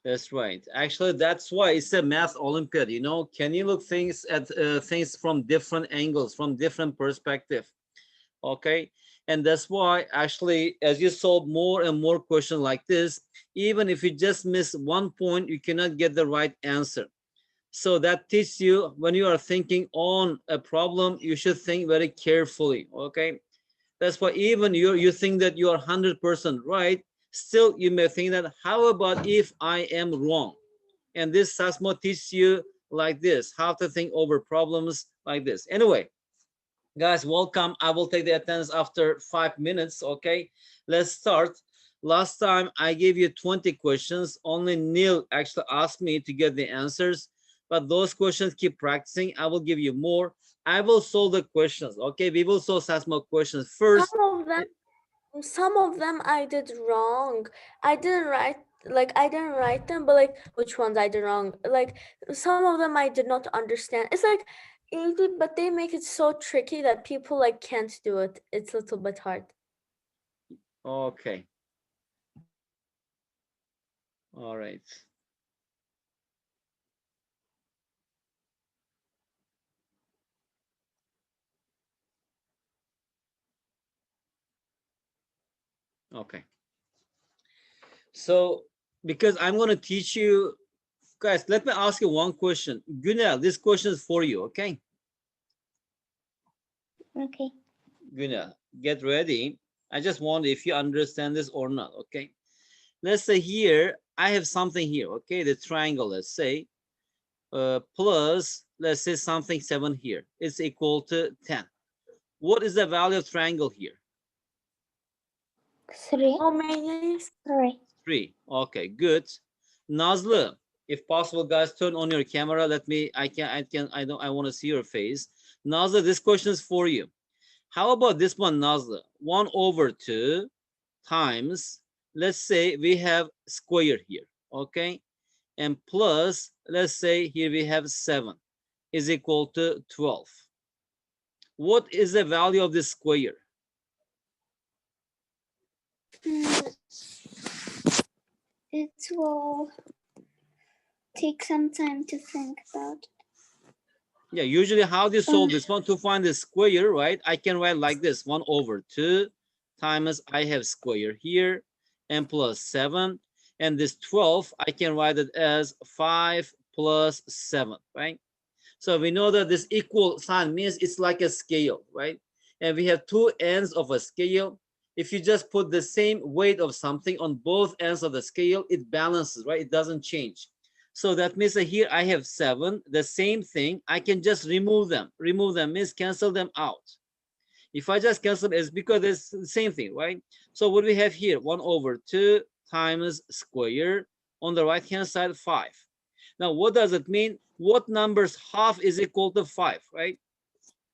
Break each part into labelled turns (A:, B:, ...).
A: That's right. Actually, that's why it's a math Olympiad. You know, can you look things at things from different angles, from different perspective? Okay, and that's why actually, as you solve more and more questions like this, even if you just miss one point, you cannot get the right answer. So that teaches you when you are thinking on a problem, you should think very carefully. Okay, that's why even you think that you are 100% right, still you may think that how about if I am wrong? And this Sasmo teaches you like this, how to think over problems like this. Anyway, guys, welcome. I will take the attendance after 5 minutes. Okay, let's start. Last time I gave you 20 questions. Only Neil actually asked me to get the answers, but those questions keep practicing. I will give you more. I will solve the questions. Okay, we will solve Sasmo questions first.
B: Some of them I did wrong. I didn't write them, but like which ones I did wrong. Like some of them I did not understand. It's like easy, but they make it so tricky that people like can't do it. It's a little bit hard.
A: Okay, all right. Okay, so because I'm going to teach you guys, let me ask you one question. Gunel, this question is for you. Okay,
C: Okay.
A: Gunel, get ready. I just wonder if you understand this or not. Okay, let's say here I have something here. Okay, the triangle, let's say, plus let's say something 7 here. It's equal to 10. What is the value of triangle here?
C: 3.
B: How many?
C: 3.
A: 3. Okay, good. Nazlı, if possible, guys, turn on your camera. Let me, I want to see your face. Nazlı, this question is for you. How about this one, Nazlı? 1 over 2 times, let's say we have square here, okay? And plus, let's say here we have 7 is equal to 12. What is the value of this square?
C: It will take some time to think about.
A: Yeah, usually how do you solve this one? To find the square, right? I can write like this, 1 over 2 times I have square here and plus 7. And this 12, I can write it as 5 plus 7, right? So we know that this equal sign means it's like a scale, right? And we have two ends of a scale. If you just put the same weight of something on both ends of the scale, it balances, right? It doesn't change. So that means that here I have 7, the same thing. I can just remove them. Remove them means cancel them out. If I just cancel it's because it's the same thing, right? So what we have here, 1 over 2 times square. On the right hand side, 5. Now, what does it mean? What numbers half is equal to 5, right?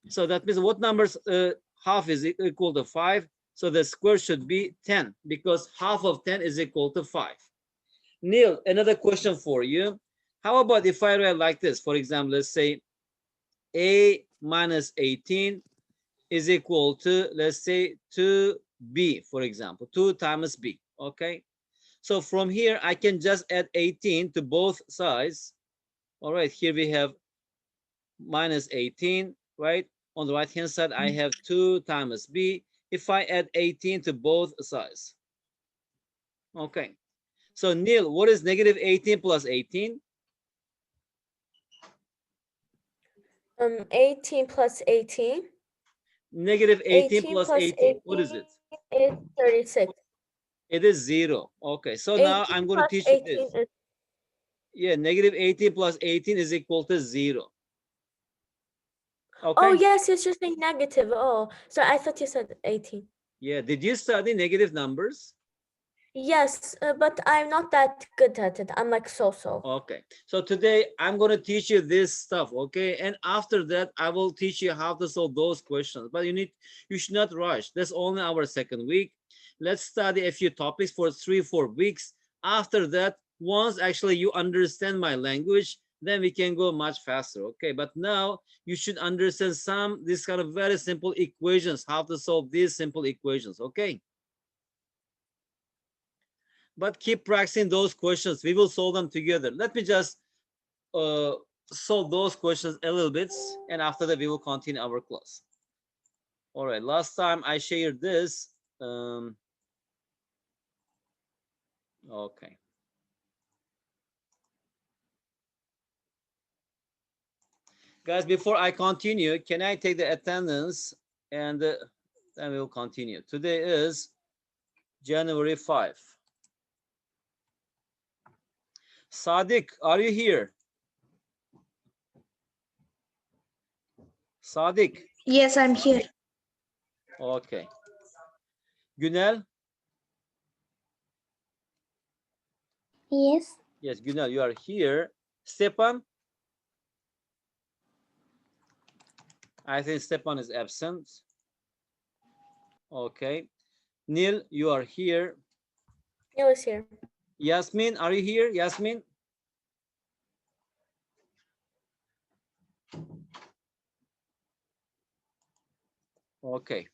A: So that means what numbers half is equal to 5? So the square should be 10 because half of 10 is equal to 5. Neil, another question for you. How about if I write like this? For example, let's say a minus 18 is equal to, let's say, 2b, for example, 2 times b, okay? So from here, I can just add 18 to both sides. All right, here we have minus 18, right? On the right hand side, I have 2 times b. If I add 18 to both sides. Okay, so Neil, what is negative 18 plus 18?
B: 18 plus 18.
A: Negative 18
B: 18
A: plus
B: plus
A: 18, what is
B: 18
A: it?
B: is 36.
A: It is 0. Okay, so now
B: 18
A: I'm going to
B: plus
A: teach you
B: 18
A: this.
B: is.
A: Yeah, negative 18 plus 18 is equal to 0.
B: Oh,
A: Okay.
B: yes, it's just a negative. Oh, so I thought you said 18.
A: Yeah, did you study negative numbers?
B: Yes, but I'm not that good at it. I'm like so.
A: Okay, so today I'm going to teach you this stuff, okay? And after that, I will teach you how to solve those questions. But you should not rush. That's only our second week. Let's study a few topics for 3-4 weeks. After that, once actually you understand my language, then we can go much faster, okay? But now you should understand this kind of very simple equations, how to solve these simple equations, okay? but keep practicing those questions. We will solve them together. Let me just solve those questions a little bit, and after that we will continue our class. All right, last time I shared this. Okay. Guys, before I continue, can I take the attendance and then we'll continue. Today is January 5. Sadiq, are you here? Sadiq.
D: Yes, I'm here.
A: Okay. Günel?
C: Yes.
A: Yes, Günel, you are here. Stepan? I think Stepan is absent. Okay. Neil, you are here.
B: Neil is here.
A: Yasmin, are you here? Yasmin? Okay.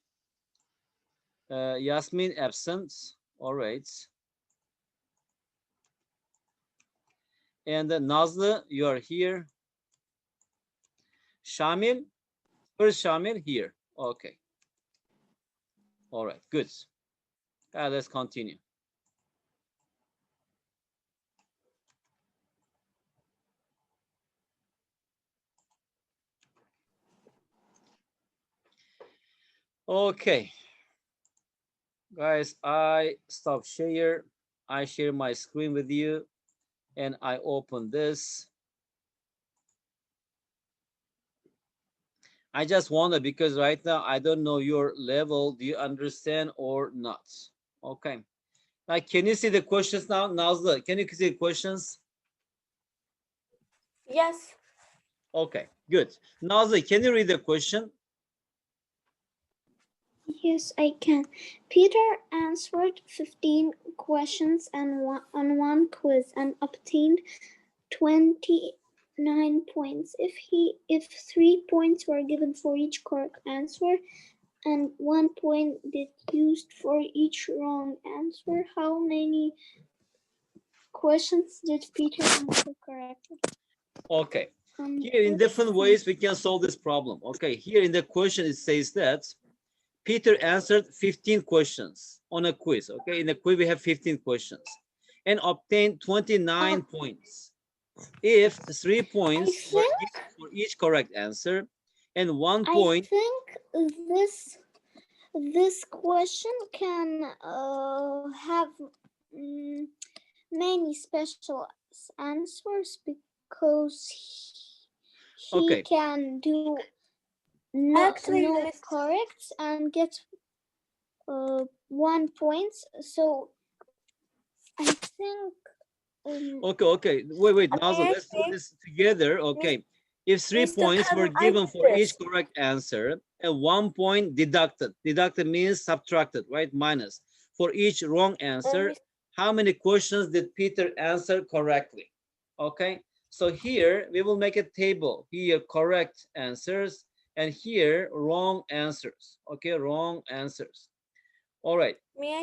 A: Yasmin absent. All right. And Nazlı, you are here. Shamil? Where's Shamil? Here. Okay. All right, good. Let's continue. Okay. Guys, I stop share. I share my screen with you and I open this. I just wonder because right now I don't know your level. Do you understand or not? Okay. Like, can you see the questions now? Nazlı, can you see the questions?
B: Yes.
A: Okay, good. Nazlı, can you read the question?
C: Yes, I can. Peter answered 15 questions on one quiz and obtained 29 points. If 3 points were given for each correct answer and 1 point deduced for each wrong answer, how many questions did Peter answer correctly?
A: Okay. Here in different ways we can solve this problem. Okay, here in the question it says that Peter answered 15 questions on a quiz. Okay, in the quiz we have 15 questions and obtained 29 points. If 3 points were given for each correct answer and 1 point.
C: I think this question can have many special answers because he can do no correct and get 1 point. So I think
A: Okay. Wait. Nazlı, let's do this together. Okay. If 3 points were given for each correct answer and 1 point deducted. Deducted means subtracted, right? Minus. For each wrong answer, how many questions did Peter answer correctly? Okay. So here we will make a table. Here correct answers and here wrong answers. Okay, wrong answers. All right.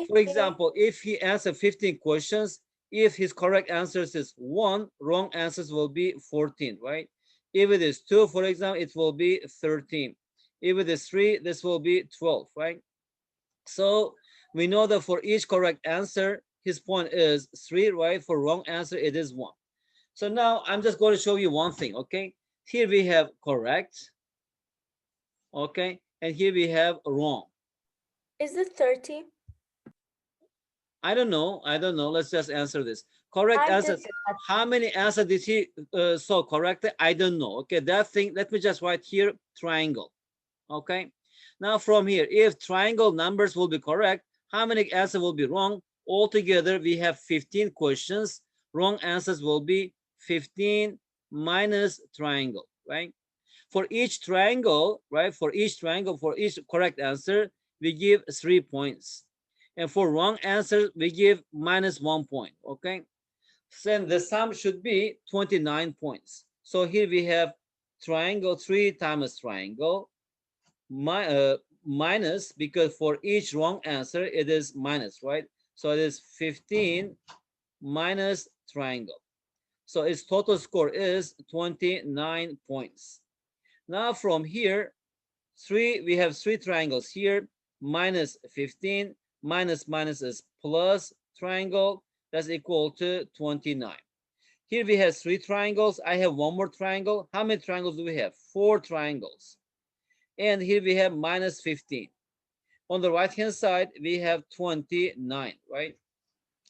A: For example, if he answered 15 questions, if his correct answers is 1, wrong answers will be 14, right? If it is 2, for example, it will be 13. If it is 3, this will be 12, right? So we know that for each correct answer, his point is 3, right? For wrong answer, it is 1. So now I'm just going to show you one thing, okay? Here we have correct, okay? And here we have wrong.
B: Is it 30?
A: I don't know. Let's just answer this. Correct answer. How many answers did he solve correctly? I don't know. Okay, that thing, let me just write here triangle. Okay. Now from here, if triangle numbers will be correct, how many answers will be wrong? Altogether, we have 15 questions. Wrong answers will be 15 minus triangle, right? For each triangle, right? For each correct answer, we give 3 points. And for wrong answer, we give minus 1 point, okay? Then the sum should be 29 points. So here we have triangle 3 times triangle, minus, because for each wrong answer, it is minus, right? So it is 15 minus triangle. So its total score is 29 points. Now from here, we have three triangles here, minus 15, minus is plus triangle, that's equal to 29. Here we have three triangles. I have one more triangle. How many triangles do we have? Four triangles. And here we have minus 15. On the right hand side, we have 29, right?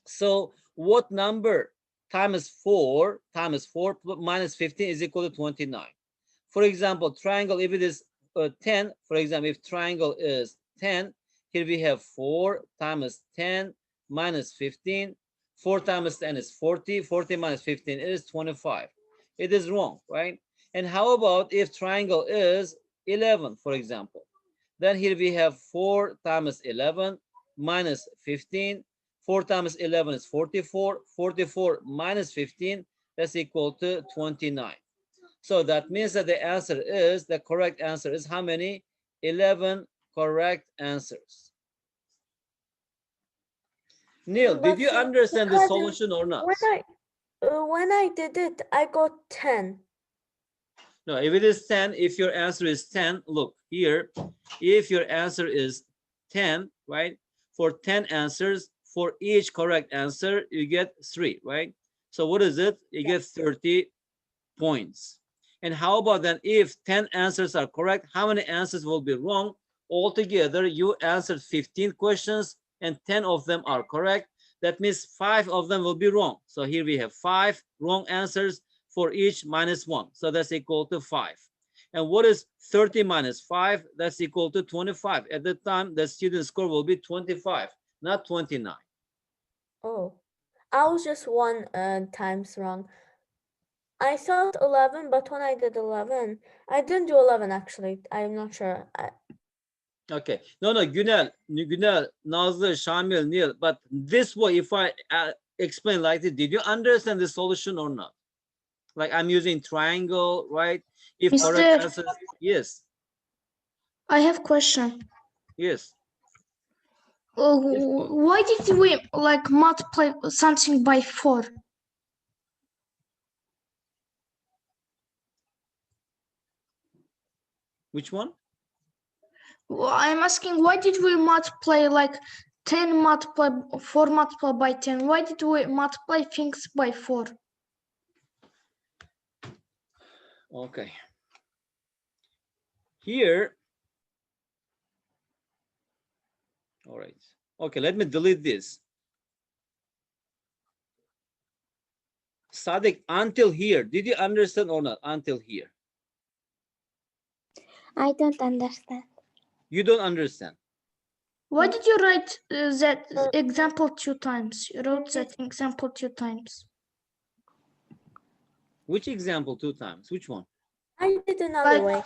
A: So what number times 4 minus 15 is equal to 29? For example, triangle, if it is 10, for example, if triangle is 10, here we have 4 times 10 minus 15. 4 times 10 is 40. 40 minus 15 is 25. It is wrong, right? And how about if triangle is 11, for example? Then here we have 4 times 11 minus 15. 4 times 11 is 44. 44 minus 15, that's equal to 29. So that means that the correct answer is how many? 11 correct answers. Neil, did you understand the solution or not?
B: When I did it, I got 10.
A: No, if it is 10, if your answer is 10, look here, if your answer is 10, right? For 10 answers, for each correct answer, you get 3, right? So what is it? You get 30 points. And how about then if 10 answers are correct, how many answers will be wrong? Altogether, you answered 15 questions and 10 of them are correct. That means 5 of them will be wrong. So here we have 5 wrong answers for each minus 1. So that's equal to 5. And what is 30 minus 5? That's equal to 25. At the time, the student score will be 25, not 29.
B: Oh, I was just 1 times wrong. I thought 11, but when I did 11, I didn't do 11 actually. I'm not sure.
A: Okay. No, Günel, Nazlı, Shamil, Neil. But this way, if I explain like this, did you understand the solution or not? Like I'm using triangle, right? If correct answer, yes.
D: I have question.
A: Yes.
D: Why did we like multiply something by 4?
A: Which one?
D: Well, I'm asking why did we multiply like 10 multiply 4 multiplied by 10? Why did we multiply things by 4?
A: Okay. Here. All right. Okay, let me delete this. Sadiq, until here, did you understand or not? Until here.
C: I don't understand.
A: You don't understand.
D: Why did you write that example 2 times? You wrote that example 2 times.
A: Which example 2 times? Which one?
B: I did another way.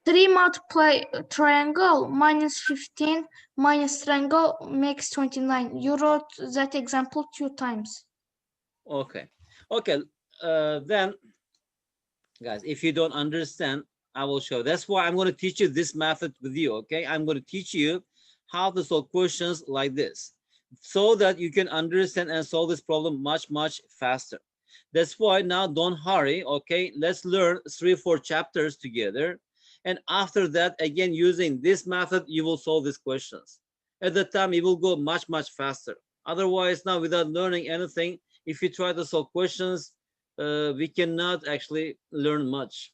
D: 3 multiply triangle minus 15 minus triangle makes 29. You wrote that example 2 times.
A: Okay. Okay. Then, guys, if you don't understand, I will show. That's why I'm going to teach you this method with you. Okay. I'm going to teach you how to solve questions like this so that you can understand and solve this problem much, much faster. That's why now don't hurry. Okay. Let's learn 3-4 chapters together. And after that, again, using this method, you will solve these questions. At the time, it will go much, much faster. Otherwise, now without learning anything, if you try to solve questions, we cannot actually learn much.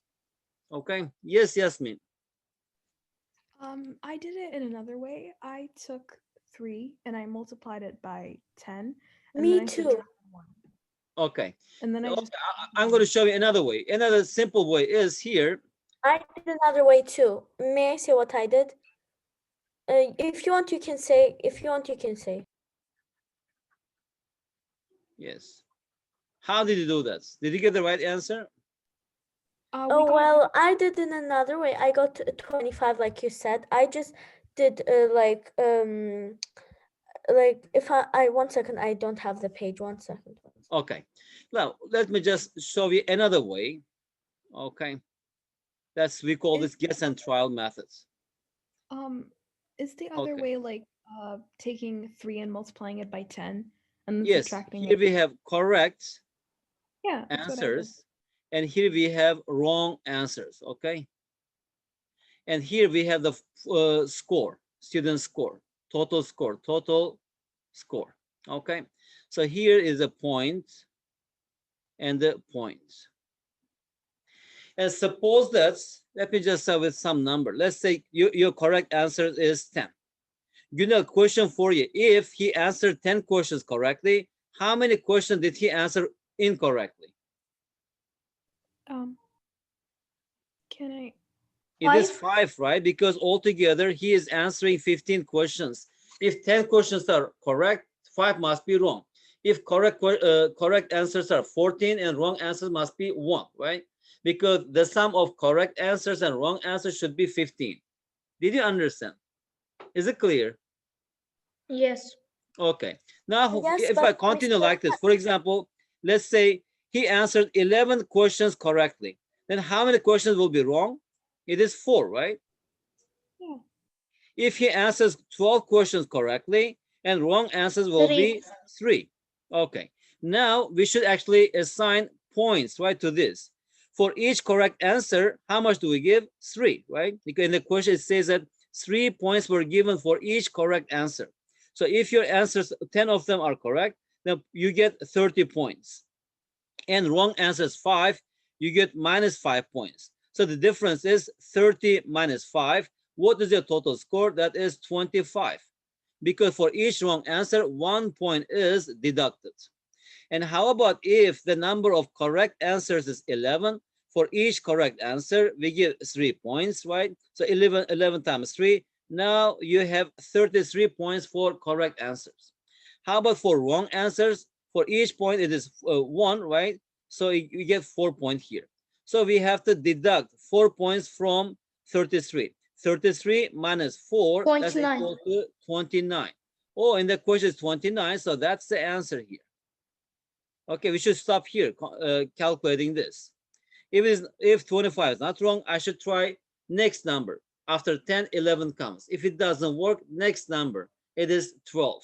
A: Okay. Yes, Yasmin.
E: I did it in another way. I took 3 and I multiplied it by 10. And
B: Me
E: then I
B: too.
E: subtracted 1.
A: Okay.
E: And then I
A: Okay,
E: just
A: I'm going to show you another way. Another simple way is here.
B: I did another way too. May I say what I did? If you want, you can say. If you want, you can say.
A: Yes. How did you do that? Did you get the right answer?
B: Oh, well, I did in another way. I got 25, like you said. I just did like if I 1 second, I don't have the page. 1 second.
A: Okay. Now, let me just show you another way. Okay. We call this guess and trial methods.
E: is the other
A: Okay.
E: way like taking 3 and multiplying it by 10 and then
A: Yes,
E: subtracting
A: here
E: it.
A: we have correct
E: Yeah, that's what I did.
A: answers, and here we have wrong answers, okay? And here we have the score, student score, total score, okay? So here is a point and the point. And suppose that, let me just start with some number. Let's say your correct answer is 10. You know, question for you. If he answered 10 questions correctly, how many questions did he answer incorrectly?
E: Can I?
A: It is 5, right? Because altogether he is answering 15 questions. If 10 questions are correct, 5 must be wrong. If correct answers are 14 and wrong answers must be 1, right? Because the sum of correct answers and wrong answers should be 15. Did you understand? Is it clear?
D: Yes.
A: Okay. Now,
B: Yes,
A: if
B: but
A: I
B: we
A: continue
B: still
A: like this, for example, let's say he answered 11 questions correctly. Then how many questions will be wrong? It is 4, right?
E: Yeah.
A: If he answers 12 questions correctly and wrong answers will be 3. Okay. Now we should actually assign points, right, to this. For each correct answer, how much do we give? 3, right? Because in the question it says that 3 points were given for each correct answer. So if your answers, 10 of them are correct, then you get 30 points. And wrong answers 5, you get minus 5 points. So the difference is 30 minus 5. What is your total score? That is 25. Because for each wrong answer, 1 point is deducted. And how about if the number of correct answers is 11? For each correct answer, we give 3 points, right? So 11 times 3. Now you have 33 points for correct answers. How about for wrong answers? For each point, it is 1, right? So you get 4 points here. So we have to deduct 4 points from 33. 33 minus 4, that's
D: 29.
A: equal to 29. Oh, and the question is 29, so that's the answer here. Okay, we should stop here calculating this. If 25 is not wrong, I should try next number. After 10, 11 comes. If it doesn't work, next number. It is 12.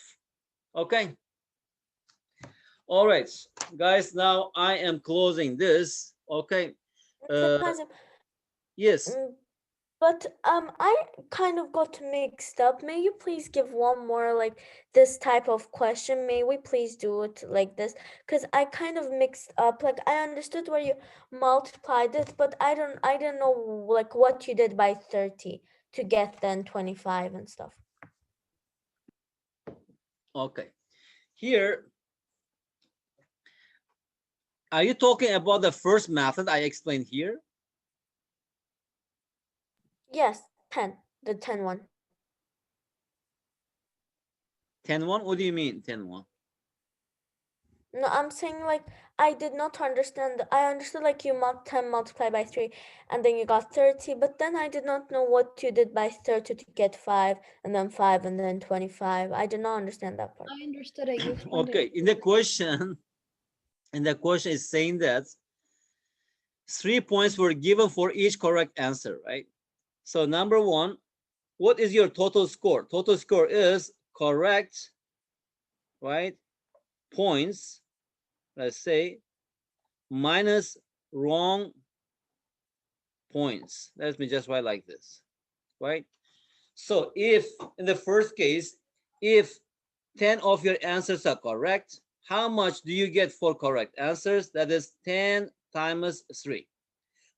A: Okay. All right, guys, now I am closing this. Okay.
B: Kazim,
A: Yes.
B: but I kind of got mixed up. May you please give one more like this type of question? May we please do it like this? Because I kind of mixed up. Like I understood where you multiplied it, but I didn't know like what you did by 30 to get then 25 and stuff.
A: Okay. Here, are you talking about the first method I explained here?
B: Yes, 10. The 10 one.
A: 10-1? What do you mean 10-1?
B: No, I'm saying like I did not understand. I understood like you 10 multiplied by 3 and then you got 30, but then I did not know what you did by 30 to get 5 and then 5 and then 25. I did not understand that part.
D: I understood it. You explained
A: Okay, in the question, is saying that 3 points were given for each correct answer, right? So number 1, what is your total score? Total score is correct, right, points, let's say, minus wrong points. Let me just write like this, right? So if in the first case, if 10 of your answers are correct, how much do you get for correct answers? That is 10 times 3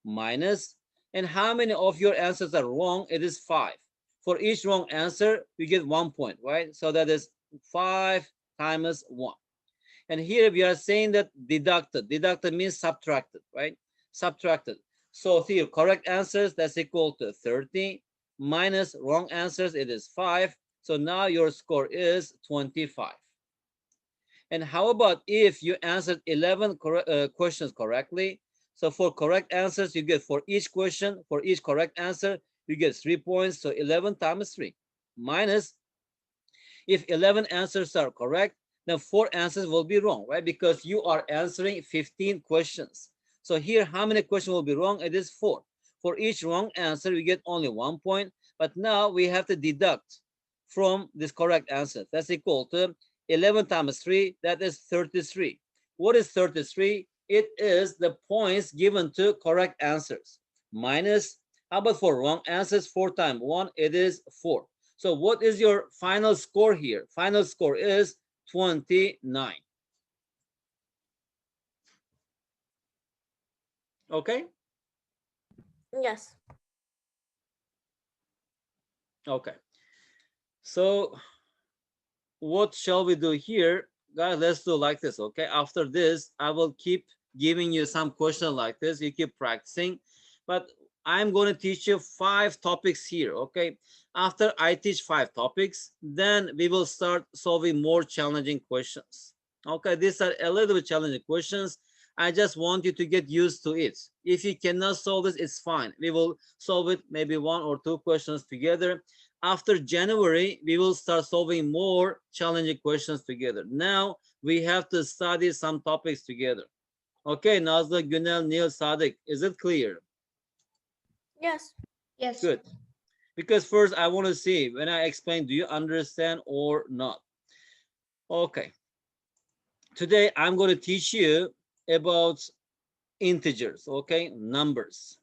A: minus, and how many of your answers are wrong? It is 5. For each wrong answer, you get 1 point, right? So that is 5 times 1. And here we are saying that deducted. Deducted means subtracted, right? Subtracted. So here, correct answers, that's equal to 30 minus wrong answers, it is 5. So now your score is 25. And how about if you answered 11 questions correctly? So for correct answers, you get for each question, for each correct answer, you get 3 points. So 11 times 3 minus, if 11 answers are correct, then 4 answers will be wrong, right? Because you are answering 15 questions. So here, how many questions will be wrong? It is 4. For each wrong answer, we get only 1 point. But now we have to deduct from this correct answer. That's equal to 11 times 3, that is 33. What is 33? It is the points given to correct answers. Minus, how about for wrong answers? 4 times 1, it is 4. So what is your final score here? Final score is 29. Okay?
B: Yes.
A: Okay. So what shall we do here? Guys, let's do like this, okay? After this, I will keep giving you some questions like this. You keep practicing, but I'm going to teach you 5 topics here, okay? After I teach 5 topics, then we will start solving more challenging questions. Okay, these are a little bit challenging questions. I just want you to get used to it. If you cannot solve this, it's fine. We will solve it maybe 1 or 2 questions together. After January, we will start solving more challenging questions together. Now we have to study some topics together. Okay, Nazlı, Günel, Neil, Sadik, is it clear?
B: Yes.
D: Yes.
A: Good. Because first I want to see when I explain, do you understand or not? Okay. Today I'm going to teach you about integers, okay, numbers.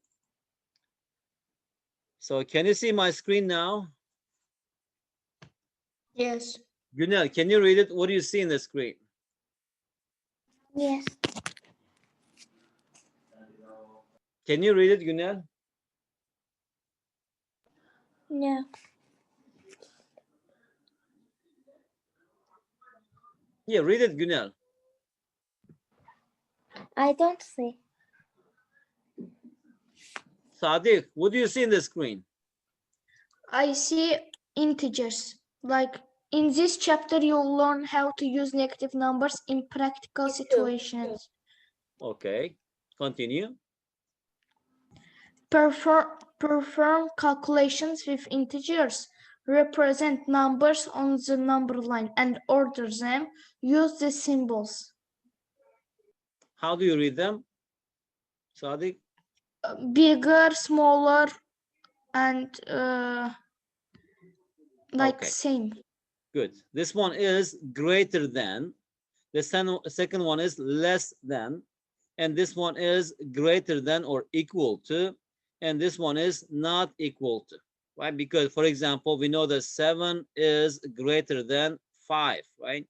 A: So can you see my screen now?
D: Yes.
A: Günel, can you read it? What do you see in the screen?
C: Yes.
A: Can you read it, Günel?
C: No.
A: Yeah, read it, Günel.
C: I don't see.
A: Sadik, what do you see in the screen?
D: I see integers. Like in this chapter, you'll learn how to use negative numbers in practical
B: Me too.
D: situations.
A: Okay, continue.
D: Perform calculations with integers. Represent numbers on the number line and order them. Use the symbols.
A: How do you read them, Sadik?
D: Bigger, smaller, and like
A: Okay.
D: same.
A: Good. This one is greater than. The second one is less than. And this one is greater than or equal to. And this one is not equal to, right? Because, for example, we know that 7 is greater than 5, right?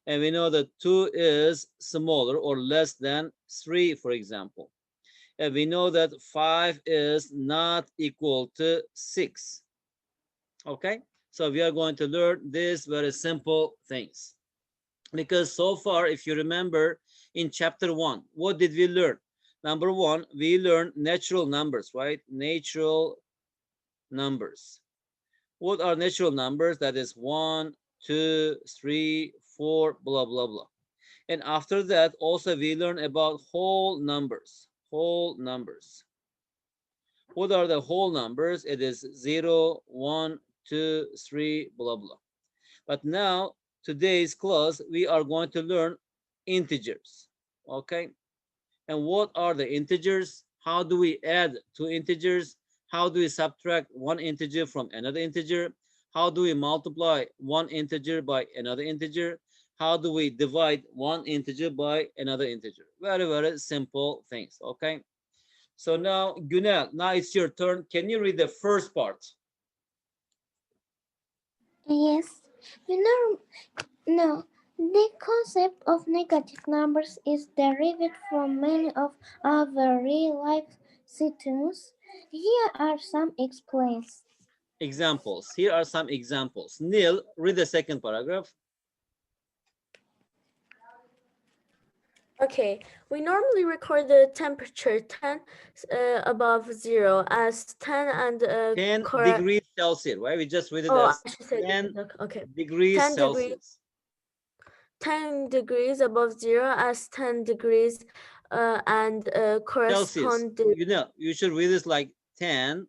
A: And we know that 2 is smaller or less than 3, for example. And we know that 5 is not equal to 6. Okay, so we are going to learn these very simple things. Because so far, if you remember in chapter 1, what did we learn? Number 1, we learned natural numbers, right? Natural numbers. What are natural numbers? That is 1, 2, 3, 4, blah, blah, blah. And after that, also we learn about whole numbers. Whole numbers. What are the whole numbers? It is 0, 1, 2, 3, blah, blah. But now, today's class, we are going to learn integers. Okay? And what are the integers? How do we add 2 integers? How do we subtract 1 integer from another integer? How do we multiply 1 integer by another integer? How do we divide 1 integer by another integer? Very, very simple things, okay? So now, Günel, now it's your turn. Can you read the first part?
C: Yes. No. The concept of negative numbers is derived from many of our real-life situations. Here are some explains.
A: Examples. Here are some examples. Neil, read the second paragraph.
B: Okay, we normally record the temperature 10 above 0 as 10 and
A: 10
B: correct.
A: degrees Celsius, right? We just read it
B: Oh,
A: as
B: I should say
A: 10
B: okay.
A: degrees
B: 10
A: Celsius.
B: degrees. 10 degrees above 0 as 10 degrees and
A: Celsius.
B: correspond to.
A: You know, you should read this like 10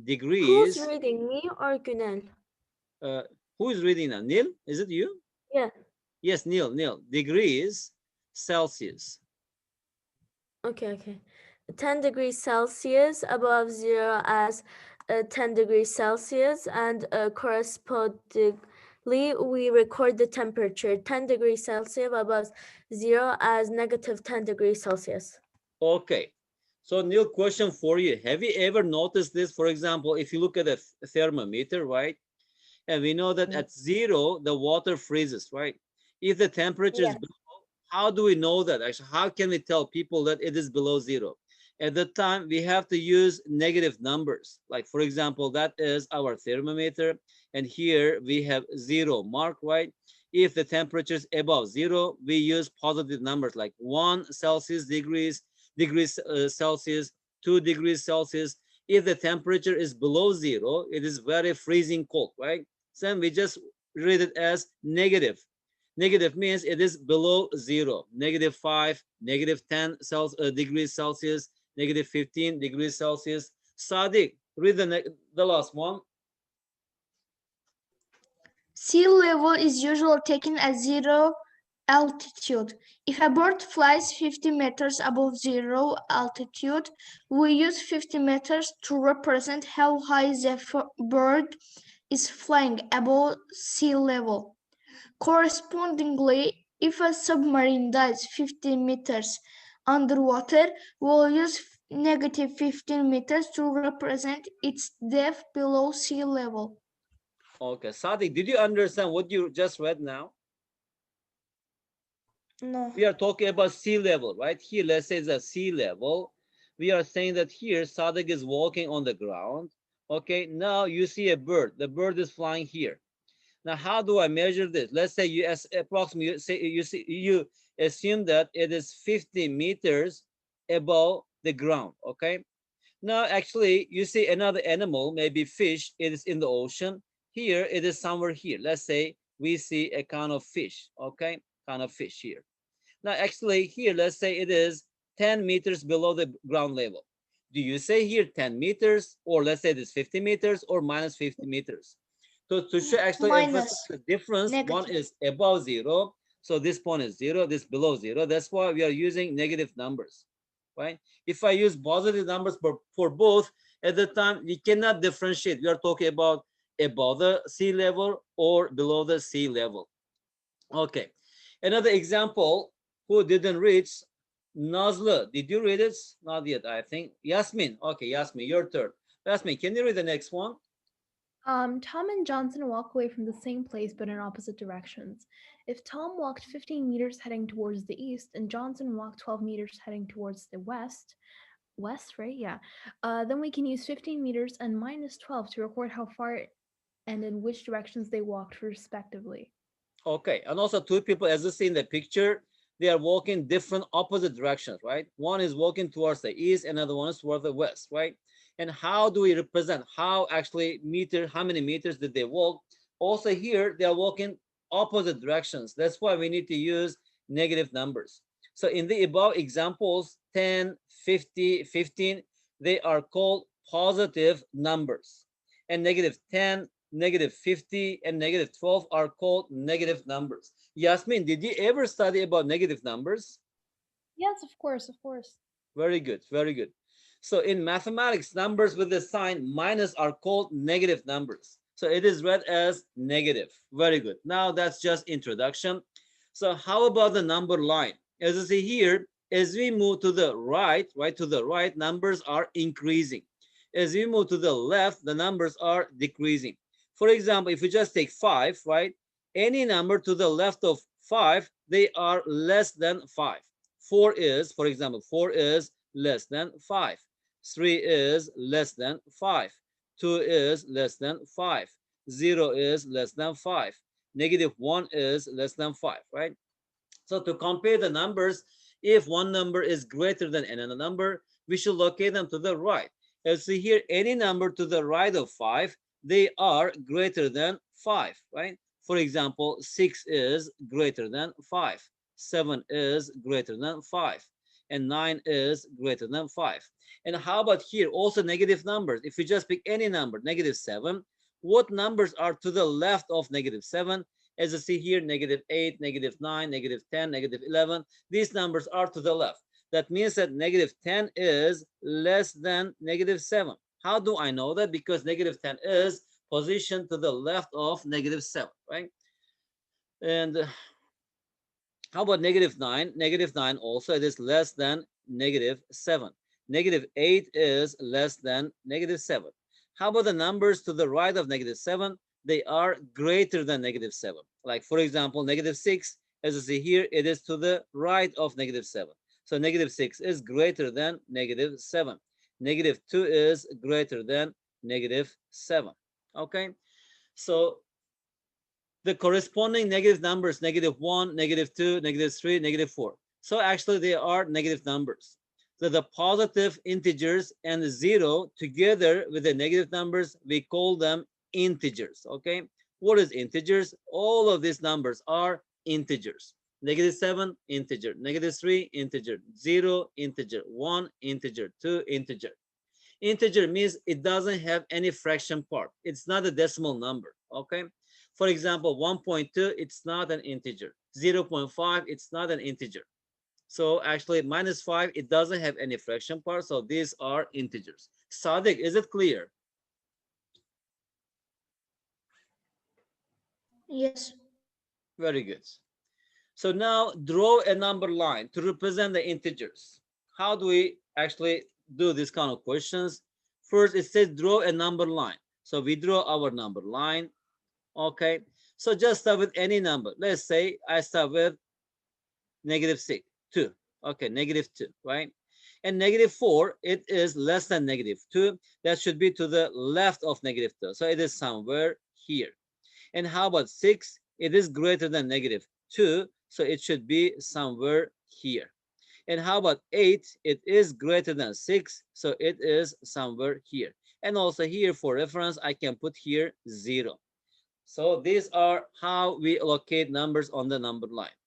A: degrees.
B: Who's reading, me or Günel?
A: Who is reading now? Neil? Is it you?
B: Yeah.
A: Yes, Neil. Degrees Celsius.
B: Okay. 10 degrees Celsius above 0 as 10 degrees Celsius, and correspondingly, we record the temperature 10 degrees Celsius above zero as negative 10 degrees Celsius.
A: Okay. So Neil, question for you. Have you ever noticed this? For example, if you look at a thermometer, right? And we know that at zero, the water freezes, right? If the temperature is
B: Yes.
A: below, how do we know that? Actually, how can we tell people that it is below zero? At the time, we have to use negative numbers. Like, for example, that is our thermometer. And here we have zero mark, right? If the temperature is above zero, we use positive numbers like 1 Celsius degrees Celsius, 2 degrees Celsius. If the temperature is below zero, it is very freezing cold, right? So we just read it as negative. Negative means it is below zero. -5, -10 degrees Celsius, -15 degrees Celsius. Sadiq, read the last one.
D: Sea level is usually taken as zero altitude. If a bird flies 50 meters above zero altitude, we use 50 meters to represent how high the bird is flying above sea level. Correspondingly, if a submarine dives 50 meters underwater, we'll use negative 15 meters to represent its depth below sea level.
A: Okay, Sadiq, did you understand what you just read now?
D: No.
A: We are talking about sea level, right? Here, let's say it's a sea level. We are saying that here, Sadiq is walking on the ground. Okay, now you see a bird. The bird is flying here. Now, how do I measure this? Let's say you approximately you assume that it is 50 meters above the ground. Okay. Now, actually, you see another animal, maybe fish. It is in the ocean. Here, it is somewhere here. Let's say we see a kind of fish. Okay, kind of fish here. Now, actually, here, let's say it is 10 meters below the ground level. Do you say here 10 meters, or let's say it is 50 meters, or minus 50 meters? So to show actually emphasize the difference, one is above zero. So this point is zero, this below zero. That's why we are using negative numbers, right? If I use positive numbers for both, at the time, we cannot differentiate. We are talking about above the sea level or below the sea level. Okay. Another example, who didn't reach? Nazla, did you read it? Not yet, I think. Yasmin, okay, Yasmin, your turn. Yasmin, can you read the next one?
E: Tom and Johnson walk away from the same place but in opposite directions. If Tom walked 15 meters heading towards the east and Johnson walked 12 meters heading towards the west, right? Yeah. Then we can use 15 meters and minus 12 to record how far and in which directions they walked respectively.
A: Okay, and also two people, as you see in the picture, they are walking different opposite directions, right? One is walking towards the east, another one is towards the west, right? And how do we represent how many meters did they walk? Also here, they are walking opposite directions. That's why we need to use negative numbers. So in the above examples, 10, 50, 15, they are called positive numbers. And -10, -50, and -12 are called negative numbers. Yasmin, did you ever study about negative numbers?
E: Yes, of course, of course.
A: Very good, very good. So in mathematics, numbers with the sign minus are called negative numbers. So it is read as negative. Very good. Now that's just introduction. So how about the number line? As you see here, as we move to the right, numbers are increasing. As we move to the left, the numbers are decreasing. For example, if we just take 5, right? Any number to the left of 5, they are less than 5. 4 is, for example, 4 is less than 5. 3 is less than 5. 2 is less than 5. 0 is less than 5. -1 is less than 5, right? So to compare the numbers, if one number is greater than another number, we should locate them to the right. As you see here, any number to the right of 5, they are greater than 5, right? For example, 6 is greater than 5. 7 is greater than 5. And 9 is greater than 5. And how about here? Also negative numbers. If you just pick any number, -7, what numbers are to the left of -7? As you see here, -8, -9, -10, -11. These numbers are to the left. That means that -10 is less than -7. How do I know that? Because negative 10 is positioned to the left of negative 7, right? And how about negative 9? Negative 9 also, it is less than negative 7. Negative 8 is less than negative 7. How about the numbers to the right of negative 7? They are greater than negative 7. Like, for example, negative 6, as you see here, it is to the right of negative 7. So negative 6 is greater than negative 7. Negative 2 is greater than negative 7. Okay? So the corresponding negative numbers, negative 1, negative 2, negative 3, negative 4. So actually they are negative numbers. So the positive integers and the 0 together with the negative numbers, we call them integers, okay? What is integers? All of these numbers are integers. Negative 7, integer. Negative 3, integer. 0, integer. 1, integer. 2, integer. Integer means it doesn't have any fraction part. It's not a decimal number, okay? For example, 1.2, it's not an integer. 0.5, it's not an integer. So actually -5, it doesn't have any fraction part. So these are integers. Sadiq, is it clear?
D: Yes.
A: Very good. So now draw a number line to represent the integers. How do we actually do this kind of questions? First, it says draw a number line. So we draw our number line. Okay. So just start with any number. Let's say I start with -6, 2. Okay, -2, right? And -4, it is less than -2. That should be to the left of -2. So it is somewhere here. And how about 6? It is greater than -2. So it should be somewhere here. And how about 8? It is greater than 6. So it is somewhere here. And also here for reference, I can put here 0. So these are how we allocate numbers on the number line.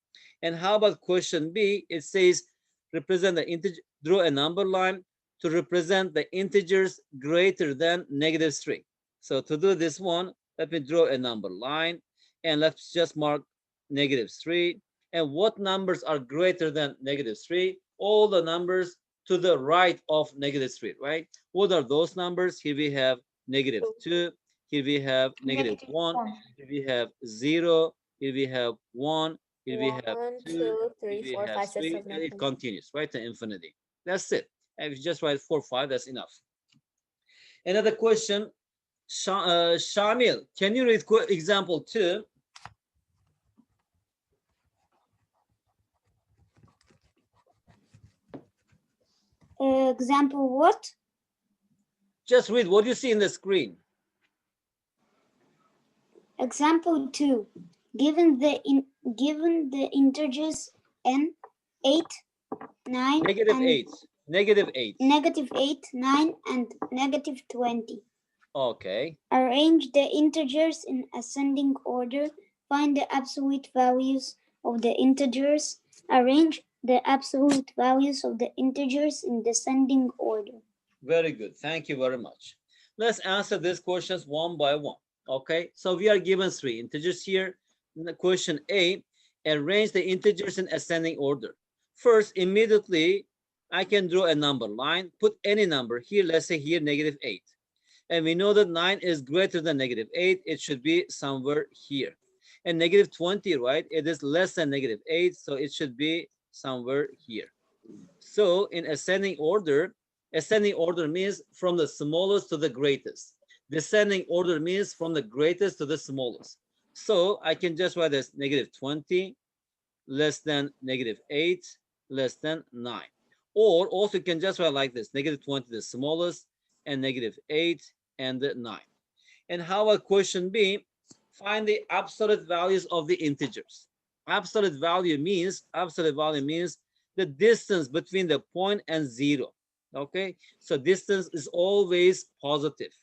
A: And how about question B? It says represent the integer, draw a number line to represent the integers greater than -3. So to do this one, let me draw a number line and let's just mark -3. And what numbers are greater than -3? All the numbers to the right of -3, right? What are those numbers? Here we have -2. Here we have -1. Here we have 0. Here we have 1. Here we have
B: 1,
A: 2.
B: 2, 3,
A: Here we
B: 4,
A: have
B: 5, 6,
A: 3.
B: 7,
A: And
B: 8,
A: it
B: 9.
A: continues, right, to infinity. That's it. And if you just write 4, 5, that's enough. Another question, Shamil, can you read example 2?
C: Example what?
A: Just read what you see in the screen.
C: Example 2. Given the integers n, 8, 9,
A: Negative
C: and
A: eight. Negative 8.
C: -8, 9, and -20.
A: Okay.
C: Arrange the integers in ascending order. Find the absolute values of the integers. Arrange the absolute values of the integers in descending order.
A: Very good. Thank you very much. Let's answer these questions one by one. Okay. So we are given 3 integers here. Question A, arrange the integers in ascending order. First, immediately, I can draw a number line, put any number here. Let's say here -8. And we know that 9 is greater than -8. It should be somewhere here. And -20, right? It is less than -8. So it should be somewhere here. So in ascending order means from the smallest to the greatest. Descending order means from the greatest to the smallest. So I can just write as -20 less than -8 less than 9. Or also you can just write like this, -20 the smallest and -8 and the 9. And how about question B? Find the absolute values of the integers. Absolute value means the distance between the point and 0. Okay, so distance is always positive.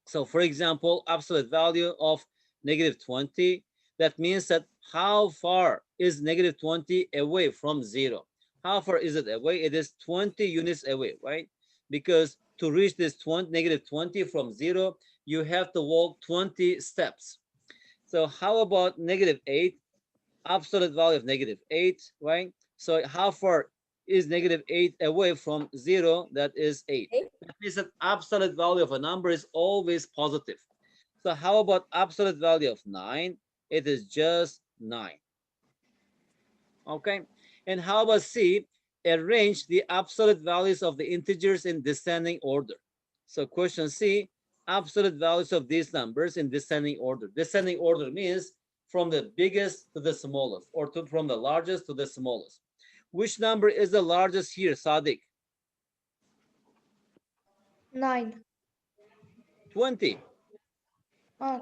A: So for example, absolute value of -20, that means that how far is -20 away from 0? How far is it away? It is 20 units away, right? Because to reach this -20 from 0, you have to walk 20 steps. So how about -8? Absolute value of -8, right? So how far is -8 away from 0? That is 8. That means that absolute value of a number is always positive. So how about absolute value of 9? It is just 9. Okay. And how about C? Arrange the absolute values of the integers in descending order. So question C, absolute values of these numbers in descending order. Descending order means from the biggest to the smallest, or from the largest to the smallest. Which number is the largest here, Sadiq?
D: 9.
A: 20.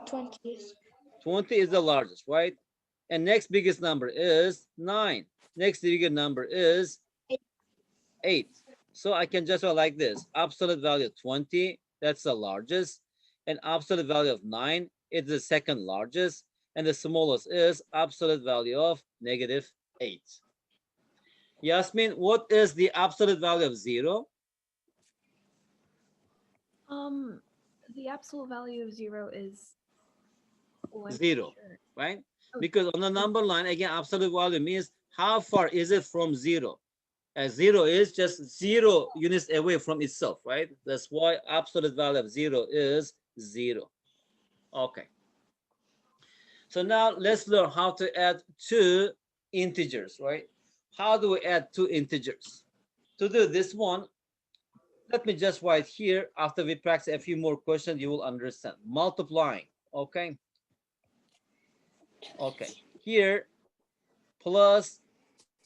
D: 20.
A: 20 is the largest, right? And next biggest number is 9. Next biggest number is 8. So I can just write like this. Absolute value of 20, that's the largest. And absolute value of 9 is the second largest. And the smallest is absolute value of -8. Yasmin, what is the absolute value of 0?
E: The absolute value of 0 is
A: 0, right?
E: Oh.
A: Because on the number line, again, absolute value means how far is it from 0? As 0 is just 0 units away from itself, right? That's why absolute value of 0 is 0. Okay. So now let's learn how to add two integers, right? How do we add two integers? To do this one, let me just write here. After we practice a few more questions, you will understand. Multiplying, okay? Okay, here, plus,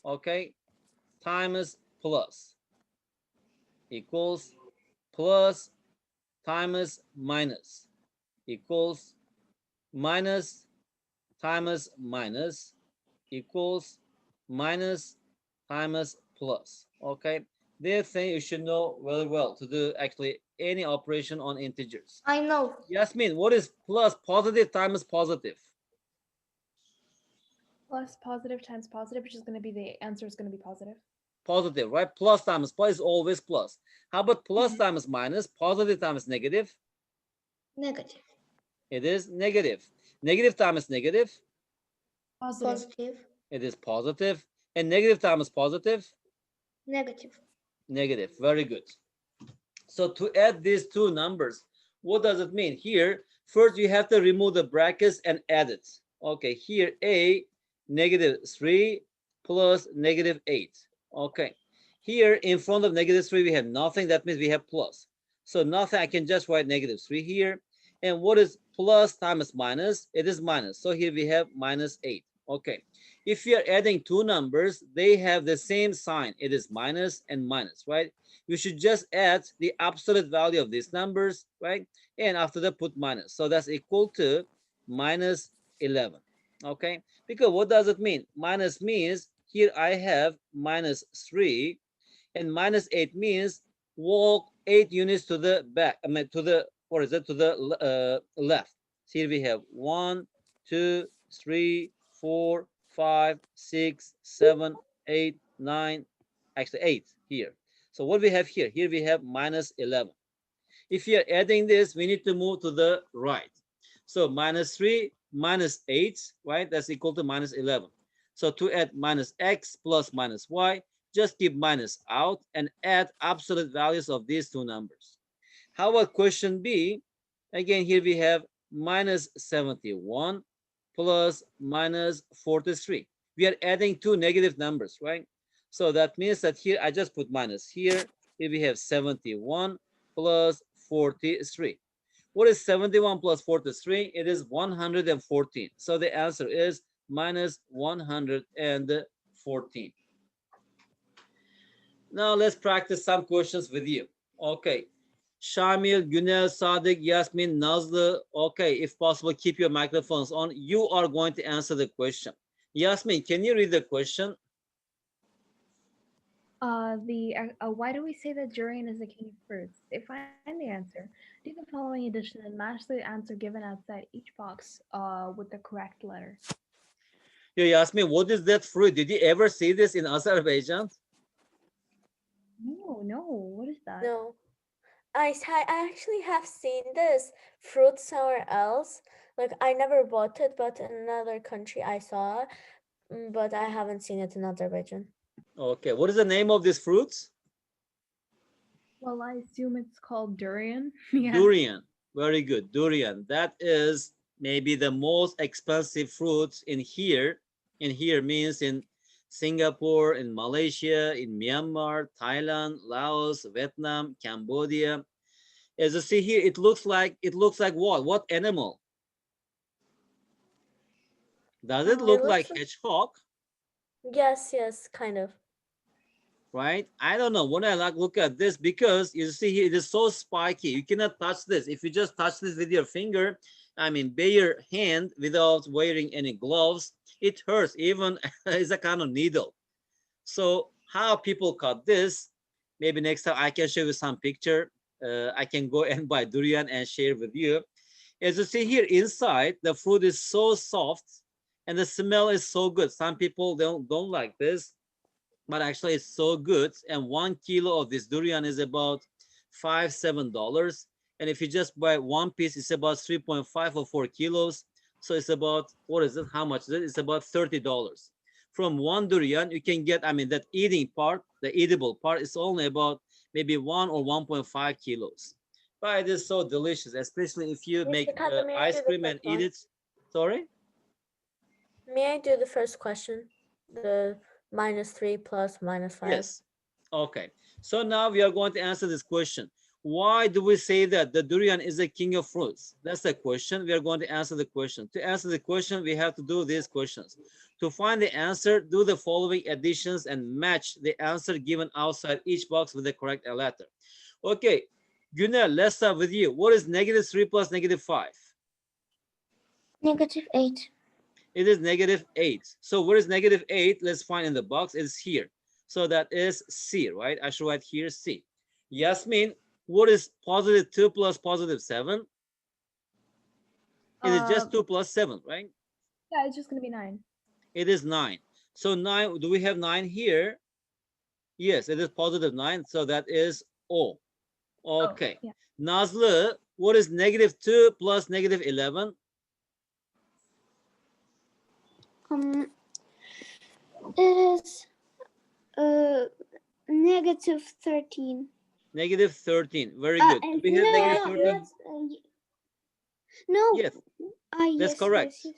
A: okay, times plus equals plus times minus equals minus times minus equals minus times plus. Okay, this thing you should know very well to do actually any operation on integers.
D: I know.
A: Yasmin, what is plus positive times positive?
E: Plus positive times positive, which is going to be the answer is going to be positive.
A: Positive, right? Plus times plus is always plus. How about plus times minus? Positive times negative?
D: Negative.
A: It is negative. Negative times negative?
E: Positive.
D: Positive.
A: It is positive. And negative times positive?
D: Negative.
A: Negative. Very good. So to add these two numbers, what does it mean? Here, first you have to remove the brackets and add it. Okay, here a -3 plus -8. Okay, here in front of -3 we have nothing. That means we have plus. So nothing, I can just write -3 here. And what is plus times minus? It is minus. So here we have -8. Okay, if you are adding two numbers, they have the same sign. It is minus and minus, right? You should just add the absolute value of these numbers, right? And after that, put minus. So that's equal to -11. Okay, because what does it mean? Minus means here I have -3, and -8 means walk 8 units to the back. I mean to the, what is it? To the left. So here we have 1, 2, 3, 4, 5, 6, 7, 8, 9, actually 8 here. So what we have here? Here we have -11. If you are adding this, we need to move to the right. So -3 minus 8, right? That's equal to -11. So to add -x plus -y, just keep minus out and add absolute values of these two numbers. How about question B? Again, here we have -71 plus -43. We are adding two negative numbers, right? So that means that here I just put minus here. Here we have 71 plus 43. What is 71 plus 43? It is 114. So the answer is -114. Now let's practice some questions with you. Okay. Shamil, Günel, Sadiq, Yasmin, Nazlı. Okay, if possible, keep your microphones on. You are going to answer the question. Yasmin, can you read the question?
E: Why do we say that durian is the king of fruits? If I find the answer, do the following addition and match the answer given outside each box with the correct letter.
A: Yeah, Yasmin, what is that fruit? Did you ever see this in Azerbaijan?
E: No, what is that?
B: No. I actually have seen this fruit somewhere else. Like I never bought it, but in another country I saw it, but I haven't seen it in Azerbaijan.
A: Okay, what is the name of these fruits?
E: Well, I assume it's called durian. Yeah.
A: Durian. Very good. Durian. That is maybe the most expensive fruits in here. In here means in Singapore, in Malaysia, in Myanmar, Thailand, Laos, Vietnam, Cambodia. As you see here, it looks like what? What animal? Does it
B: It
A: look
B: looks
A: like
B: like-
A: hedgehog?
B: Yes, kind of.
A: Right? I don't know. When I look at this, because you see here, it is so spiky. You cannot touch this. If you just touch this with your finger, I mean, bare hand without wearing any gloves, it hurts. Even it's a kind of needle. So how people cut this? Maybe next time I can show you some picture. I can go and buy durian and share with you. As you see here inside, the fruit is so soft and the smell is so good. Some people don't like this, but actually it's so good. And 1 kilo of this durian is about $5-7. And if you just buy one piece, it's about 3.5 or 4 kilos. So it's about, what is it? How much is it? It's about $30. From one durian, you can get, I mean, that eating part, the edible part is only about maybe 1 or 1.5 kilos. But it is so delicious, especially if you
B: Mr.
A: make
B: Kata, may I
A: ice
B: do the
A: cream and
B: first
A: eat
B: one?
A: it. Sorry?
B: May I do the first question? The -3 plus -5.
A: Yes. Okay. So now we are going to answer this question. Why do we say that the durian is the king of fruits? That's the question. We are going to answer the question. To answer the question, we have to do these questions. To find the answer, do the following additions and match the answer given outside each box with the correct letter. Okay. Günel, let's start with you. What is -3 plus -5?
C: -8.
A: It is -8. So where is -8? Let's find in the box. It's here. So that is C, right? I should write here C. Yasmin, what is +2 plus +7? It is just 2 plus 7, right?
E: Yeah, it's just gonna be 9.
A: It is 9. So 9, do we have 9 here? Yes, it is +9. So that is O. Okay.
E: yeah.
A: Nazlı, what is -2 plus -11?
C: Is -13.
A: -13. Very good. Do we have -13?
C: No.
A: Yes, that's
C: yes,
A: correct.
C: Yes,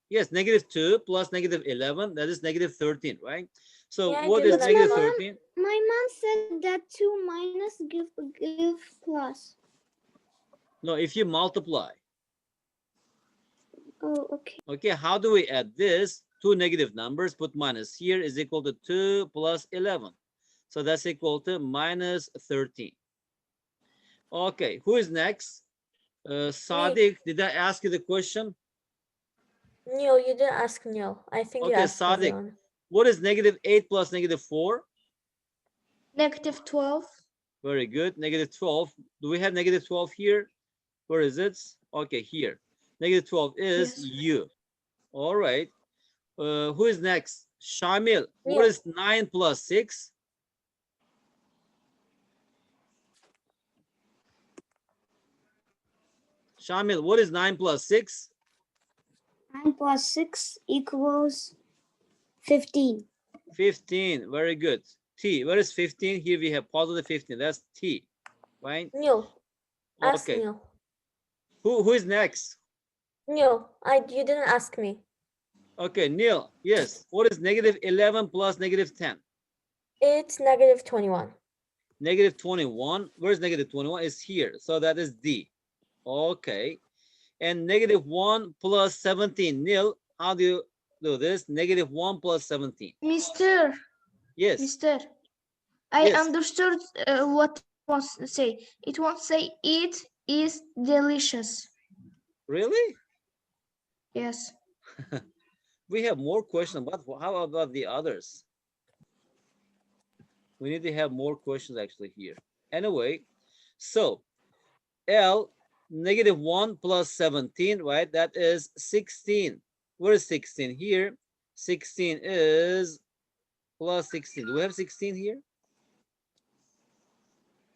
A: Yes,
C: yes.
A: -2 plus -11, that is -13, right? So
B: Yeah, I
A: what
B: do
A: is
B: the next one.
A: -13?
C: My mom said that 2 minus give plus.
A: No, if you multiply.
C: Oh, okay.
A: Okay, how do we add this? Two negative numbers, put minus here is equal to 2 plus 11. So that's equal to -13. Okay, who is next? Sadiq, did I ask you the question?
B: Neil, you didn't ask Neil. I think you
A: Okay,
B: asked
A: Sadiq,
B: everyone.
A: what is -8 plus -4?
D: -12.
A: Very good, -12. Do we have -12 here? Where is it? Okay, here. -12 is
D: Yes.
A: U. All right. Who is next? Shamil, what
B: Neil.
A: is 9 plus 6? Shamil, what is 9 plus 6?
C: 9 plus 6 equals 15.
A: 15. Very good. T. Where is 15? Here we have +15. That's T. Right?
B: Neil, ask
A: Okay.
B: Neil.
A: Who is next?
B: Neil, you didn't ask me.
A: Okay, Neil. Yes. What is -11 plus -10?
B: It's -21.
A: -21. Where's -21? It's here. So that is D. Okay. And -1 plus 17. Neil, how do you do this? -1 plus 17.
D: Mister,
A: Yes.
D: Mister, I
A: Yes.
D: understood what it wants to say. It wants to say it is delicious.
A: Really?
D: Yes.
A: We have more questions, but how about the others? We need to have more questions actually here. Anyway, so L, -1 plus 17, right? That is 16. Where is 16? Here. 16 is plus 16. Do we have 16 here?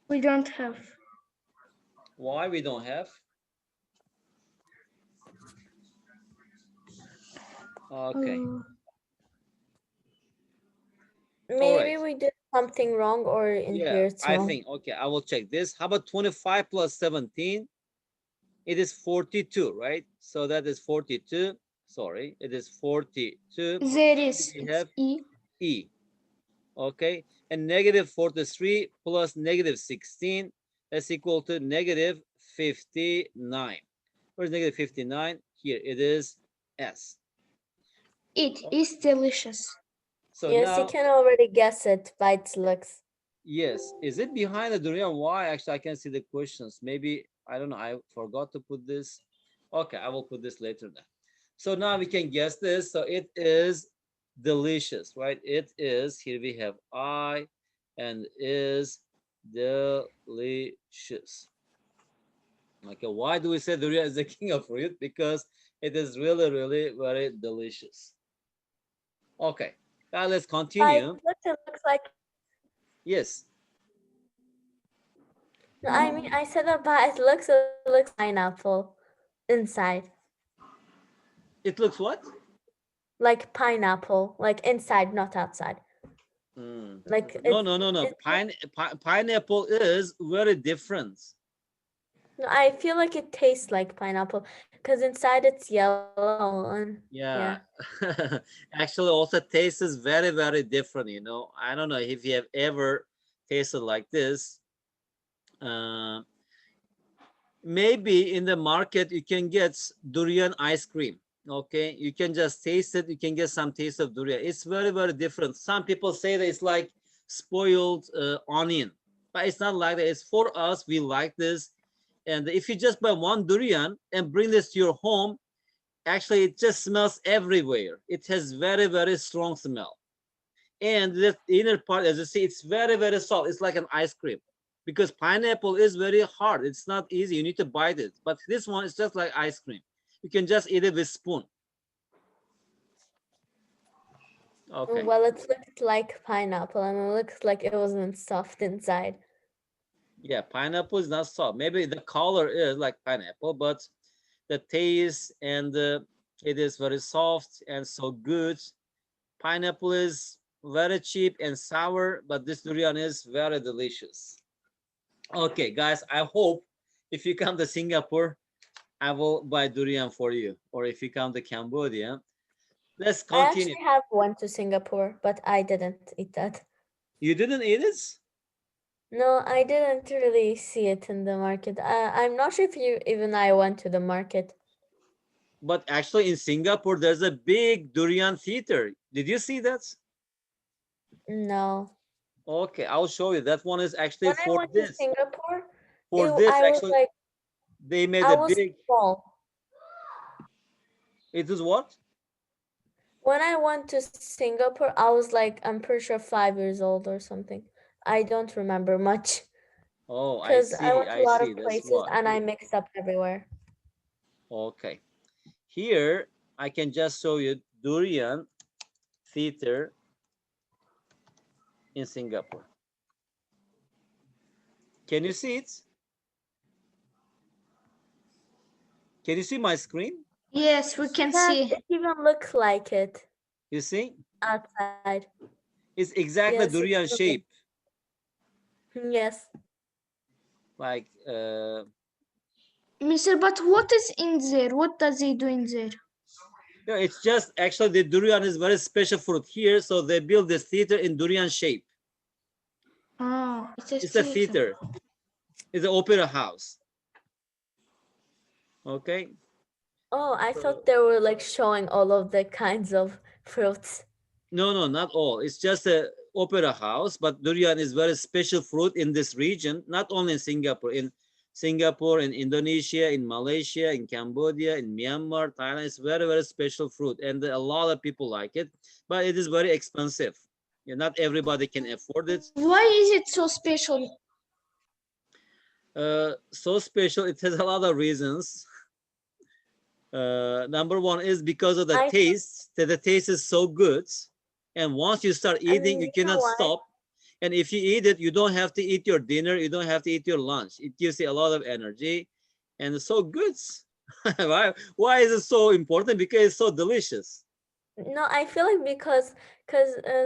D: We don't have.
A: Why we don't have? Okay.
B: Maybe
A: right.
B: we did something wrong or in
A: Yeah,
B: here it's
A: I
B: wrong?
A: think, okay, I will check this. How about 25 plus 17? It is 42, right? So that is 42. Sorry, it is 42.
D: There is
A: We
D: it's
A: have
D: E.
A: E. Okay, and negative 43 plus negative 16, that's equal to negative 59. Where's negative 59? Here it is S.
D: It is delicious.
A: So
B: Yes, you
A: now,
B: can already guess it by its looks.
A: yes, is it behind the durian? Why? Actually, I can see the questions. Maybe, I don't know, I forgot to put this. Okay, I will put this later then. So now we can guess this. So it is delicious, right? It is, here we have I, and is delicious. Okay, why do we say durian is the king of fruit? Because it is really, really very delicious. Okay, now let's
B: By
A: continue.
B: its looks, it looks like,
A: Yes,
B: no, I mean, I said that by its looks, it looks pineapple inside.
A: it looks what?
B: Like pineapple, like inside, not outside.
A: Mm.
B: Like
A: No,
B: it's,
A: no, no, no.
B: it's
A: Pineapple is very different.
B: no, I feel like it tastes like pineapple because inside it's yellow and
A: Yeah.
B: yeah.
A: Actually, also taste is very, very different, you know. I don't know if you have ever tasted like this. Uh, Maybe in the market you can get durian ice cream. Okay, you can just taste it. You can get some taste of durian. It's very, very different. Some people say that it's like spoiled onion, but it's not like that. It's for us. We like this. And if you just buy one durian and bring this to your home, actually it just smells everywhere. It has very, very strong smell. And the inner part, as you see, it's very, very soft. It's like an ice cream because pineapple is very hard. It's not easy. You need to bite it. But this one is just like ice cream. You can just eat it with spoon. Okay.
B: Well, it looked like pineapple and it looks like it wasn't soft inside.
A: Yeah, pineapple is not soft. Maybe the color is like pineapple, but the taste and it is very soft and so good. Pineapple is very cheap and sour, but this durian is very delicious. Okay, guys, I hope if you come to Singapore, I will buy durian for you. Or if you come to Cambodia, let's
B: I
A: continue.
B: actually have went to Singapore, but I didn't eat that.
A: You didn't eat it?
B: No, I didn't really see it in the market. I'm not sure if you even I went to the market.
A: But actually in Singapore, there's a big durian theater. Did you see that?
B: No.
A: Okay, I'll show you. That one is actually
B: When I
A: for
B: went to
A: this.
B: Singapore,
A: For this,
B: I was
A: actually,
B: like,
A: they made
B: I
A: a
B: was
A: big,
B: small.
A: it is what?
B: When I went to Singapore, I was like, I'm pretty sure 5 years old or something. I don't remember much
A: Oh, I
B: because I
A: see,
B: went to
A: I
B: a lot
A: see.
B: of
A: That's
B: places
A: why.
B: and I mixed up everywhere.
A: Okay. Here, I can just show you durian theater in Singapore. Can you see it? Can you see my screen?
D: Yes, we can
B: Yes,
D: see.
B: it even looks like it
A: You see?
B: outside.
A: It's exactly
B: Yes,
A: durian
B: it's
A: shape.
B: yes.
A: Like,
D: Mr. But what is in there? What does he do in there?
A: no, it's just actually the durian is very special fruit here. So they build this theater in durian shape.
D: Oh,
A: It's a theater. It's an opera house. Okay.
B: Oh, I thought they were like showing all of the kinds of fruits.
A: No, no, not all. It's just a opera house, but durian is very special fruit in this region, not only in Singapore, in Indonesia, in Malaysia, in Cambodia, in Myanmar, Thailand. It's very, very special fruit. And a lot of people like it, but it is very expensive. Yeah, not everybody can afford it.
D: Why is it so special?
A: So special, it has a lot of reasons. Number one is because of the taste, that the taste is so good. And once you start eating, you
B: you know
A: cannot
B: what?
A: stop. And if you eat it, you don't have to eat your dinner. You don't have to eat your lunch. It gives you a lot of energy and it's so good. Why is it so important? Because it's so delicious.
B: No, I feel like because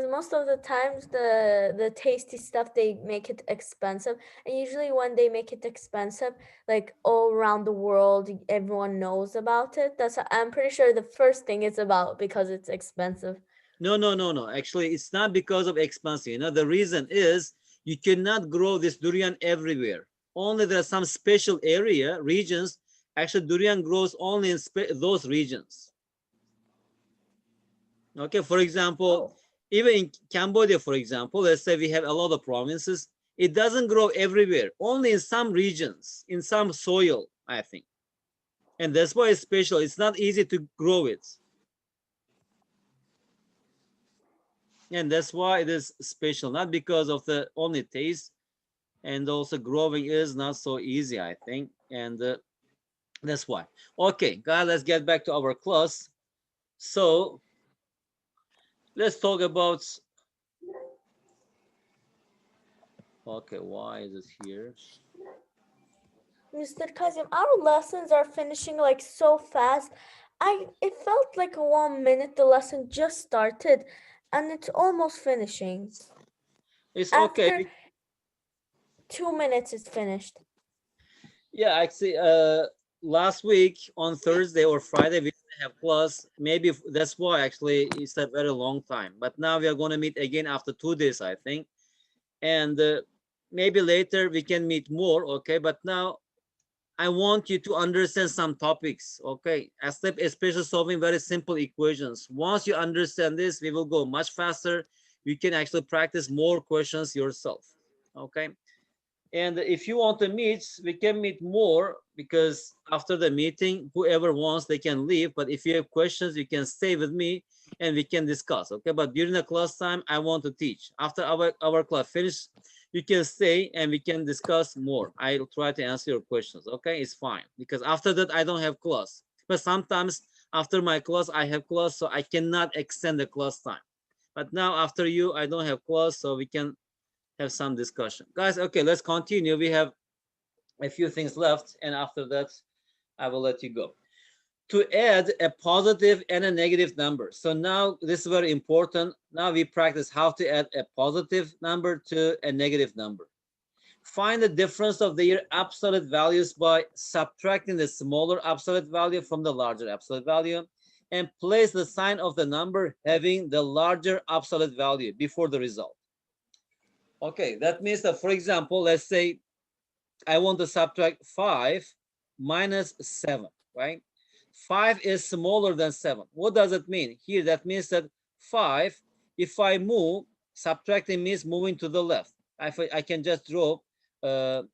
B: most of the times the tasty stuff they make it expensive, and usually when they make it expensive, like all around the world, everyone knows about it. I'm pretty sure the first thing it's about because it's expensive.
A: No, no, no, no. Actually, it's not because of expensive. You know, the reason is you cannot grow this durian everywhere. Only there are some special regions. Actually, durian grows only in those regions. Okay, for example,
B: Oh.
A: even in Cambodia, for example, let's say we have a lot of provinces. It doesn't grow everywhere, only in some regions, in some soil, I think. And that's why it's special. It's not easy to grow it. And that's why it is special, not because of the only taste, and also growing is not so easy, I think. And that's why. Okay, guys, let's get back to our class. So let's talk about, okay, why is it here?
B: Mr. Kazim, our lessons are finishing like so fast. It felt like 1 minute the lesson just started and it's almost finishing.
A: It's
B: After
A: okay.
B: 2 minutes it's finished.
A: Yeah, actually, last week on Thursday or Friday, we didn't have class. Maybe that's why actually it's a very long time. But now we are going to meet again after 2 days, I think. And maybe later we can meet more, okay? But now I want you to understand some topics, okay? Especially solving very simple equations. Once you understand this, we will go much faster. You can actually practice more questions yourself, okay? And if you want to meet, we can meet more, because after the meeting, whoever wants, they can leave. But if you have questions, you can stay with me and we can discuss, okay? But during the class time, I want to teach. After our class finish, you can stay and we can discuss more. I'll try to answer your questions, okay? It's fine, because after that, I don't have class. But sometimes after my class, I have class, so I cannot extend the class time. But now after you, I don't have class, so we can have some discussion. Guys, okay, let's continue. We have a few things left, and after that, I will let you go. To add a positive and a negative number. So now this is very important. Now we practice how to add a positive number to a negative number. Find the difference of their absolute values by subtracting the smaller absolute value from the larger absolute value, and place the sign of the number having the larger absolute value before the result. Okay, that means that, for example, let's say I want to subtract 5 minus 7, right? 5 is smaller than 7. What does it mean? Here, that means that 5, if I move, subtracting means moving to the left. I can just draw, let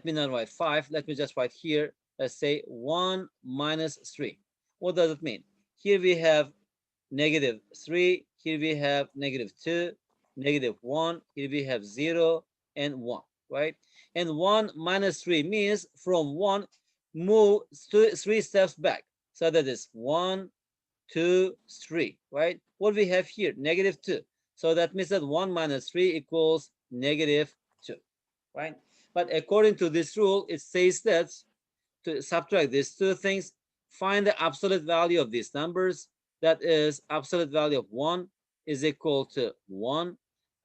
A: me not write 5, let me just write here, let's say 1 minus 3. What does it mean? Here we have negative 3, here we have negative 2, negative 1, here we have 0 and 1, right? And 1 minus 3 means from 1, move 3 steps back. So that is 1, 2, 3, right? What we have here, negative 2. So that means that 1 minus 3 equals negative 2, right? But according to this rule, it says that to subtract these two things, find the absolute value of these numbers. That is, absolute value of 1 is equal to 1.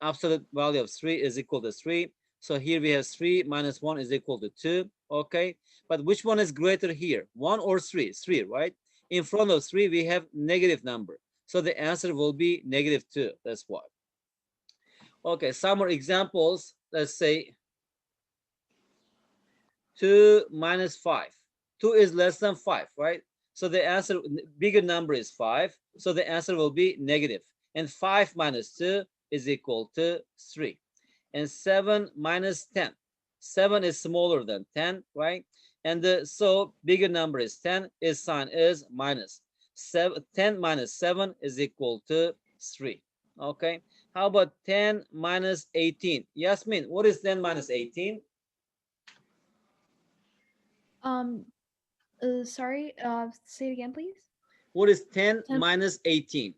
A: Absolute value of 3 is equal to 3. So here we have 3 minus 1 is equal to 2. Okay, but which one is greater here, 1 or 3? 3, right? In front of 3, we have negative number. So the answer will be negative 2. That's why. Okay, some more examples. Let's say 2 minus 5. 2 is less than 5, right? So the answer, bigger number is 5. So the answer will be negative. And 5 minus 2 is equal to 3. And 7 minus 10. 7 is smaller than 10, right? And so bigger number is 10. Its sign is minus. 10 minus 7 is equal to 3. Okay. How about 10 minus 18? Yasmin, what is 10 minus 18?
E: Sorry, say it again, please.
A: What is 10
E: 10
A: minus 18?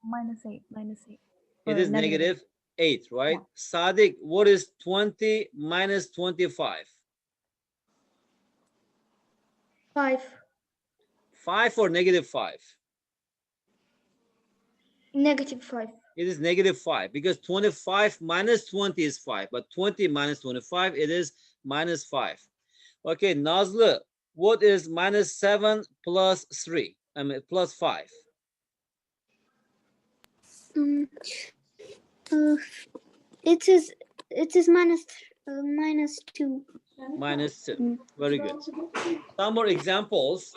E: minus 8, minus 8.
A: It
E: Or
A: is negative 8, right?
E: Yeah.
A: Sadiq, what is 20 minus 25?
D: 5.
A: 5 or negative 5?
D: -5.
A: It is -5 because 25 minus 20 is 5, but 20 minus 25, it is -5. Okay, Nazlı, what is -7 plus 3? I mean, plus 5.
C: It is minus 2.
A: -2. Very good. Some more examples.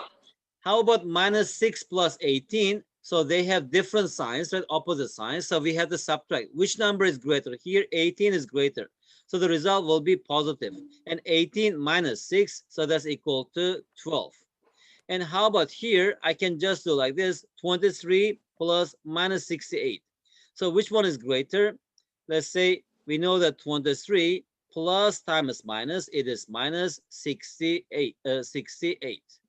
A: How about -6 plus 18? So they have different signs, right? Opposite signs. So we have to subtract. Which number is greater? Here, 18 is greater. So the result will be positive. And 18 minus 6, so that's equal to 12. And how about here? I can just do like this, 23 plus -68. So which one is greater? Let's say we know that 23 plus times minus, it is minus 68. 68.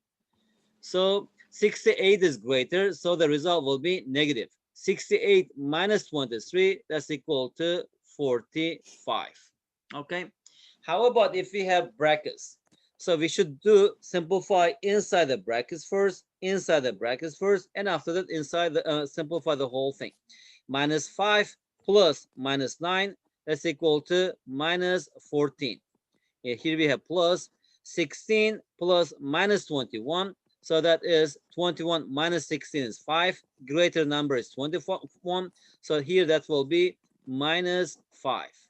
A: So 68 is greater, so the result will be negative. 68 minus 23, that's equal to 45. Okay. How about if we have brackets? So we should do simplify inside the brackets first, and after that inside the simplify the whole thing. -5 plus -9, that's equal to -14. Here we have plus 16 plus -21. So that is 21 minus 16 is 5. Greater number is 21. So here that will be -5.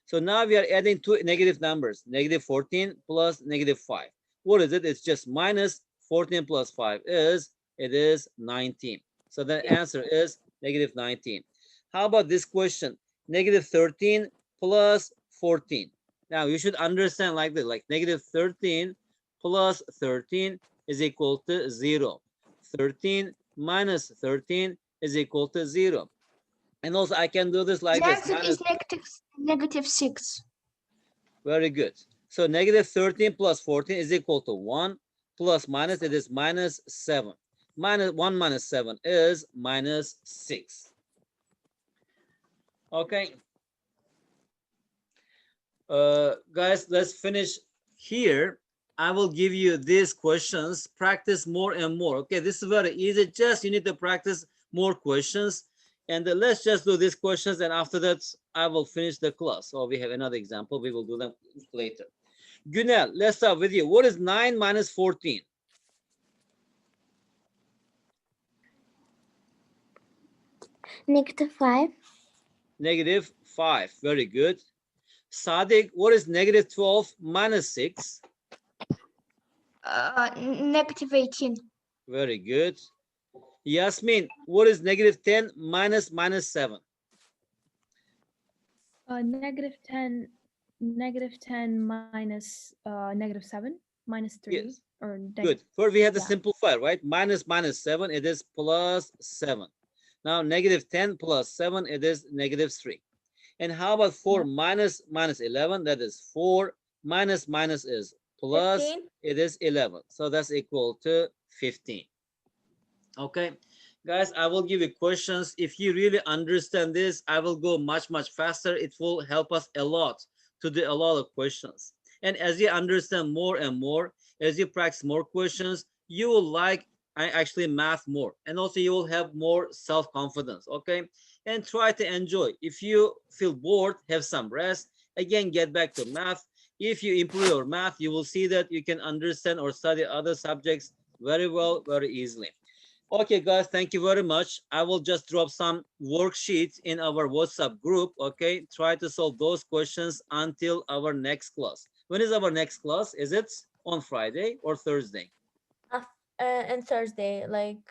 A: So now we are adding two negative numbers, -14 plus -5. What is it? It's just -14 plus 5 it is 19. So the answer is -19. How about this question? -13 plus 14. Now you should understand like this, like -13 plus 13 is equal to 0. 13 minus 13 is equal to 0. And also I can do this like
D: The
A: this.
D: answer is -6.
A: Very good. So -13 plus 14 is equal to 1 plus minus, it is -7. -1 minus 7 is -6. Okay. Guys, let's finish here. I will give you these questions. Practice more and more. Okay, this is very easy. Just you need to practice more questions. And let's just do these questions. And after that, I will finish the class. So we have another example. We will do them later. Günel, let's start with you. What is 9 minus 14?
B: -5.
A: -5. Very good. Sadiq, what is -12 minus 6?
D: -18.
A: Very good. Yasmin, what is -10 minus -7?
E: -10 minus -7 minus 3
A: Yes.
E: or
A: Good. First, we have to
E: yeah.
A: simplify, right? -7, it is +7. Now, -10 plus 7, it is -3. And how about 4 minus -11? That is 4 minus is plus,
B: 15.
A: it is 11. So that's equal to 15. Okay. Guys, I will give you questions. If you really understand this, I will go much faster. It will help us a lot to do a lot of questions. And as you understand more and more, as you practice more questions, you will like actually math more. And also you will have more self-confidence, okay? And try to enjoy. If you feel bored, have some rest. Again, get back to math. If you improve your math, you will see that you can understand or study other subjects very well, very easily. Okay, guys, thank you very much. I will just drop some worksheets in our WhatsApp group, okay? Try to solve those questions until our next class. When is our next class? Is it on Friday or Thursday?
B: And Thursday, like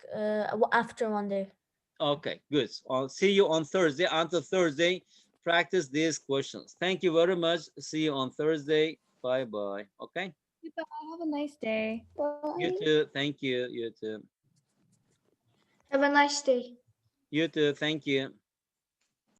B: after Monday.
A: Okay, good. I'll see you on Thursday. Until Thursday, practice these questions. Thank you very much. See you on Thursday. Bye-bye, okay?
E: Goodbye. Have a nice day.
A: You too. Thank you. You too.
D: Have a nice day.
A: You too. Thank you.